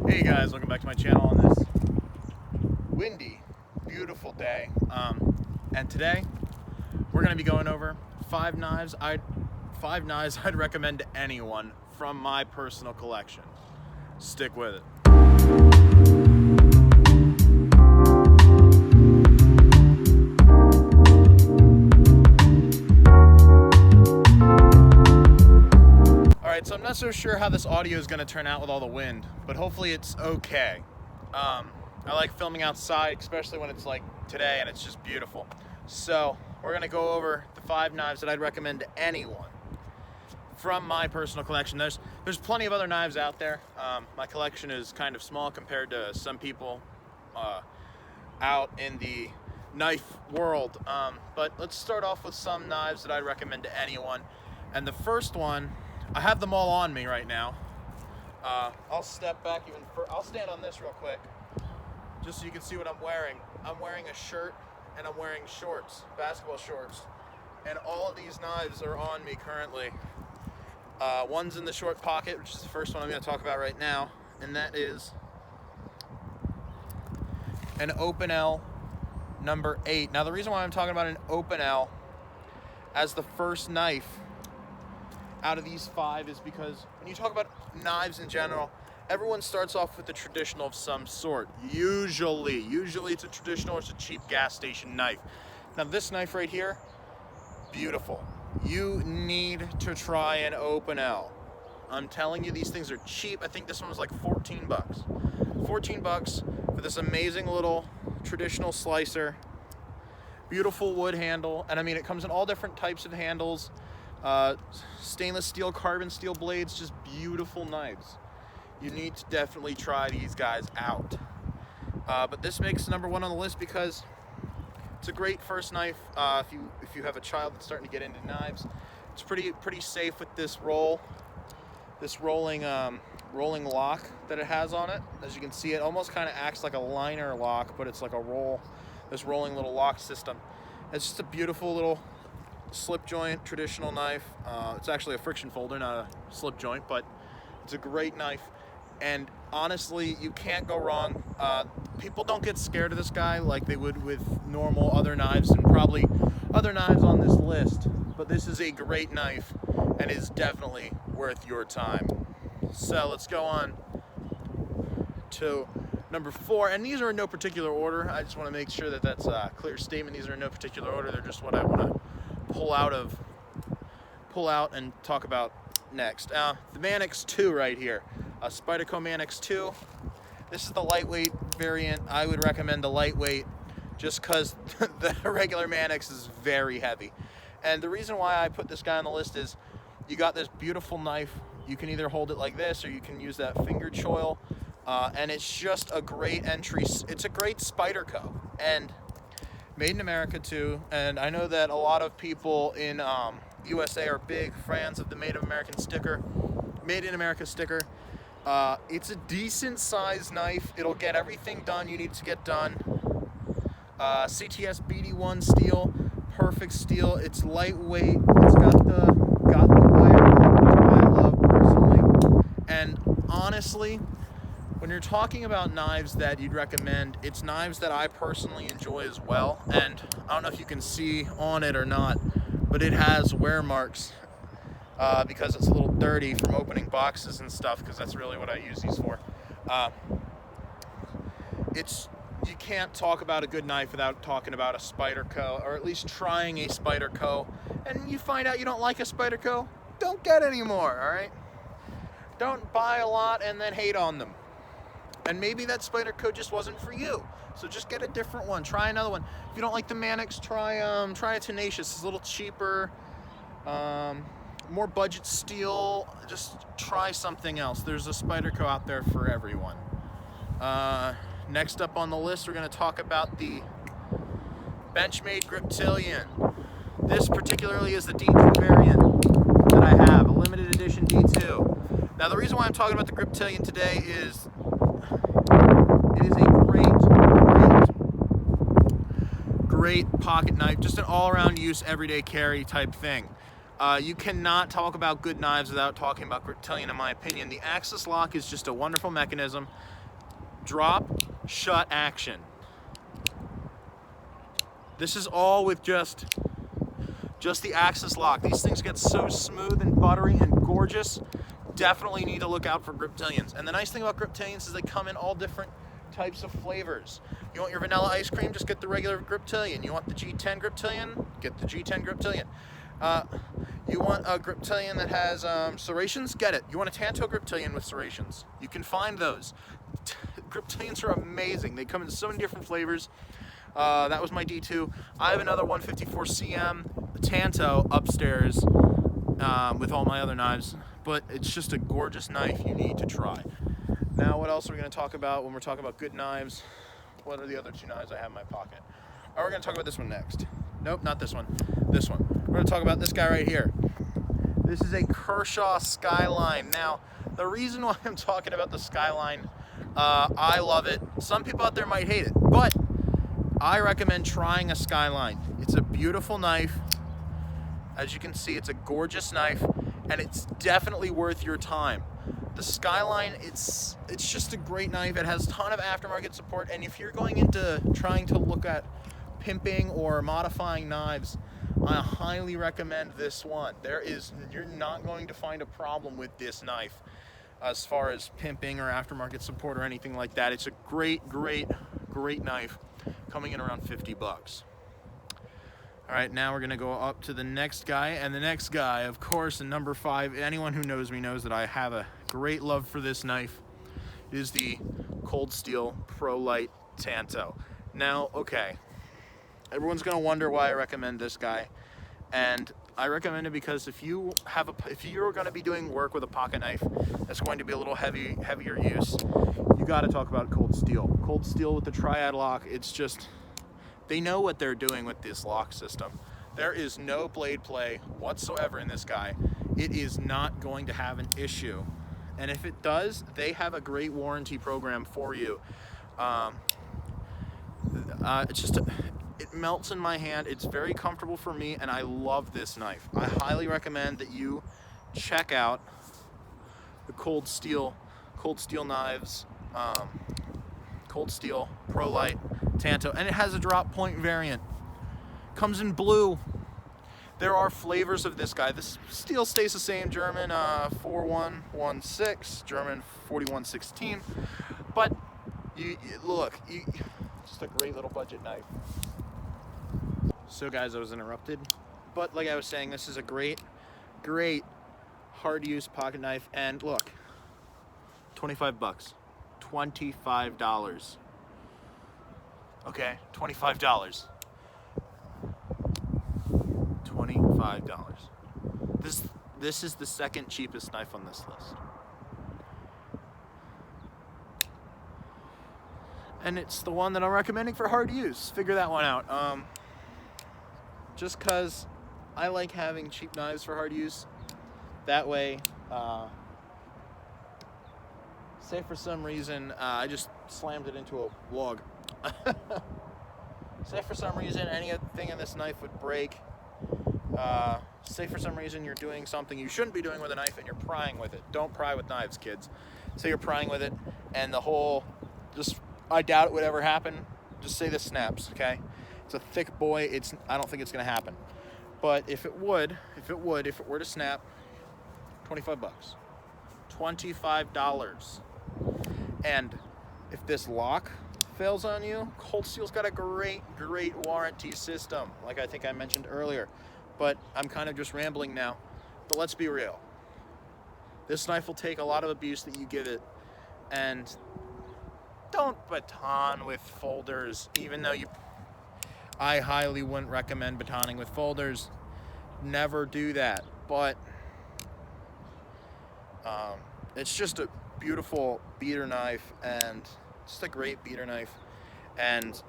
Hey guys, welcome back to my channel on this windy, beautiful day. And today we're going to be going over five knives I'd recommend to anyone from my personal collection. Stick with it. Alright, so I'm not so sure how this audio is going to turn out with all the wind, but hopefully it's okay. I like filming outside, especially when it's like today and it's just beautiful. So we're going to go over the five knives that I'd recommend to anyone from my personal collection. There's plenty of other knives out there. My collection is kind of small compared to some people out in the knife world. But let's start off with some knives that I'd recommend to anyone. And the first one, I have them all on me right now. I'll step back even further. I'll stand on this real quick, just so you can see what I'm wearing. I'm wearing a shirt and I'm wearing shorts, basketball shorts. And all of these knives are on me currently. One's in the short pocket, which is the first one I'm going to talk about right now, and that is an Open L number 8. Now the reason why I'm talking about an Open L as the first knife out of these five is because when you talk about knives in general, everyone starts off with the traditional of some sort. Usually it's a traditional or it's a cheap gas station knife. Now this knife right here, beautiful. You need to try an Open L. I'm telling you, these things are cheap. I think this one was like 14 bucks. 14 bucks for this amazing little traditional slicer. Beautiful wood handle, and I mean it comes in all different types of handles. Stainless steel, carbon steel blades, just beautiful knives. You need to definitely try these guys out. But this makes number one on the list because it's a great first knife. If you have a child that's starting to get into knives, it's pretty safe with this rolling lock that it has on it. As you can see, it almost kind of acts like a liner lock, but it's like this rolling little lock system. It's just a beautiful little slip joint traditional knife. It's actually a friction folder, not a slip joint, but it's a great knife. And honestly, you can't go wrong. People don't get scared of this guy like they would with normal other knives and probably other knives on this list. But this is a great knife and is definitely worth your time. So let's go on to number 4. And these are in no particular order. I just want to make sure that that's a clear statement. These are in no particular order. They're just what I want to pull out and talk about next. The Mannix 2 right here, a Spyderco Mannix 2. This is the lightweight variant. I would recommend the lightweight just because the regular Mannix is very heavy. And the reason why I put this guy on the list is you got this beautiful knife. You can either hold it like this or you can use that finger choil. And it's just a great entry. It's a great Spyderco. And made in America too, and I know that a lot of people in USA are big fans of the Made in America sticker. It's a decent sized knife. It'll get everything done you need to get done. CTS BD1 steel, perfect steel. It's lightweight. It's got the wire, which I love personally. And honestly, when you're talking about knives that you'd recommend, it's knives that I personally enjoy as well. And I don't know if you can see on it or not, but it has wear marks because it's a little dirty from opening boxes and stuff, because that's really what I use these for. You can't talk about a good knife without talking about a Spyderco, or at least trying a Spyderco. And you find out you don't like a Spyderco, don't get any more, all right? Don't buy a lot and then hate on them. And maybe that Spyderco just wasn't for you. So just get a different one. Try another one. If you don't like the Mannix, try a Tenacious. It's a little cheaper, more budget steel. Just try something else. There's a Spyderco out there for everyone. Next up on the list, we're going to talk about the Benchmade Griptilian. This particularly is the D2 variant that I have, a limited edition D2. Now the reason why I'm talking about the Griptilian today is it is a great pocket knife, just an all-around use, everyday carry type thing. You cannot talk about good knives without talking about griptilian, in my opinion. The axis lock is just a wonderful mechanism. Drop, shut, action. This is all with just the axis lock. These things get so smooth and buttery and gorgeous. Definitely need to look out for griptilians. And the nice thing about griptilians is they come in all different types of flavors. You want your vanilla ice cream, just get the regular griptilian. You want the G10 griptilian, get the G10 griptilian. You want a griptilian that has serrations, get it. You want a Tanto griptilian with serrations, you can find those. Griptilians are amazing. They come in so many different flavors. That was my D2. I have another 154 CM Tanto upstairs with all my other knives, but it's just a gorgeous knife you need to try. Now, what else are we going to talk about when we're talking about good knives? What are the other two knives I have in my pocket? Oh, we're going to talk about this one next. Nope, not this one. This one. We're going to talk about this guy right here. This is a Kershaw Skyline. Now, the reason why I'm talking about the Skyline, I love it. Some people out there might hate it, but I recommend trying a Skyline. It's a beautiful knife. As you can see, it's a gorgeous knife, and it's definitely worth your time. The Skyline, it's just a great knife. It has a ton of aftermarket support, and if you're going into trying to look at pimping or modifying knives, I highly recommend this one. You're not going to find a problem with this knife as far as pimping or aftermarket support or anything like that. It's a great knife, coming in around 50 bucks. All right, now we're gonna go up to the next guy, and the next guy, of course, in number 5, anyone who knows me knows that I have a great love for this knife. It is the Cold Steel Pro Light Tanto. Now, okay, everyone's gonna wonder why I recommend this guy, and I recommend it because if you're gonna be doing work with a pocket knife that's going to be a little heavier use, you gotta talk about Cold Steel. Cold Steel with the triad lock, it's just, they know what they're doing with this lock system. There is no blade play whatsoever in this guy. It is not going to have an issue. And if it does, they have a great warranty program for you. It melts in my hand. It's very comfortable for me, and I love this knife. I highly recommend that you check out the Cold Steel knives, Cold Steel Pro Light Tanto, and it has a drop point variant. Comes in blue. There are flavors of this guy. This steel stays the same, German 4116, German 4116, but just a great little budget knife. So guys, I was interrupted, but like I was saying, this is a great hard use pocket knife, and look, 25 bucks. $25. Okay, $25. $25. This is the second cheapest knife on this list. And it's the one that I'm recommending for hard use. Figure that one out. Just because I like having cheap knives for hard use. That way, say for some reason, I just slammed it into a log. Say for some reason anything in this knife would break. Say for some reason you're doing something you shouldn't be doing with a knife and you're prying with it. Don't pry with knives, kids. Say you're prying with it and I doubt it would ever happen. Just say this snaps, okay? It's a thick boy. I don't think it's gonna happen. But if it were to snap, 25 bucks. $25. And if this lock fails on you, Cold Steel's got a great warranty system, like I think I mentioned earlier. But I'm kind of just rambling now. But let's be real. This knife will take a lot of abuse that you give it, and don't baton with folders, even though I highly wouldn't recommend batoning with folders. Never do that. But it's just a beautiful beater knife, and just a great beater knife, and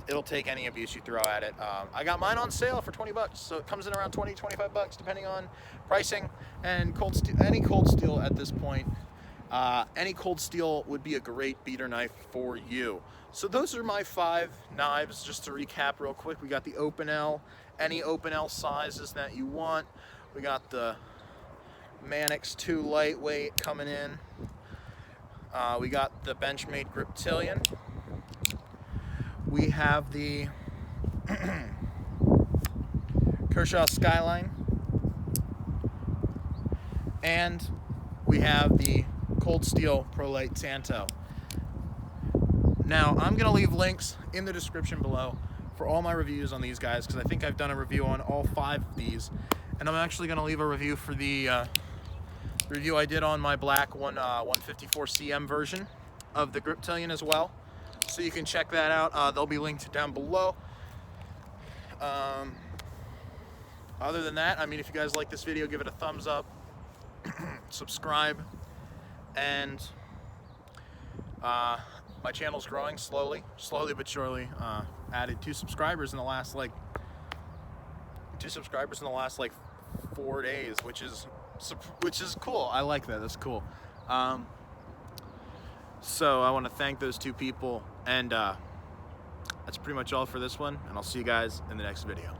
it'll take any abuse you throw at it. I got mine on sale for 20 bucks, so it comes in around 25 bucks depending on pricing. And any Cold Steel at this point, any Cold Steel would be a great beater knife for you. So those are my 5 knives. Just to recap real quick, we got the Open L, any Open L sizes that you want. We got the Manix 2 lightweight coming in. We got the Benchmade Griptilian. We have the Kershaw Skyline. And we have the Cold Steel ProLite Santo. Now, I'm going to leave links in the description below for all my reviews on these guys, because I think I've done a review on all 5 of these. And I'm actually going to leave a review for the review I did on my black 154 CM version of the Griptilian as well. So you can check that out. They'll be linked down below. Other than that, I mean, if you guys like this video, give it a thumbs up, subscribe, and my channel's growing slowly but surely. Added 2 subscribers in the last like 4 days, which is cool. I like that. That's cool. So I want to thank those 2 people, and that's pretty much all for this one, and I'll see you guys in the next video.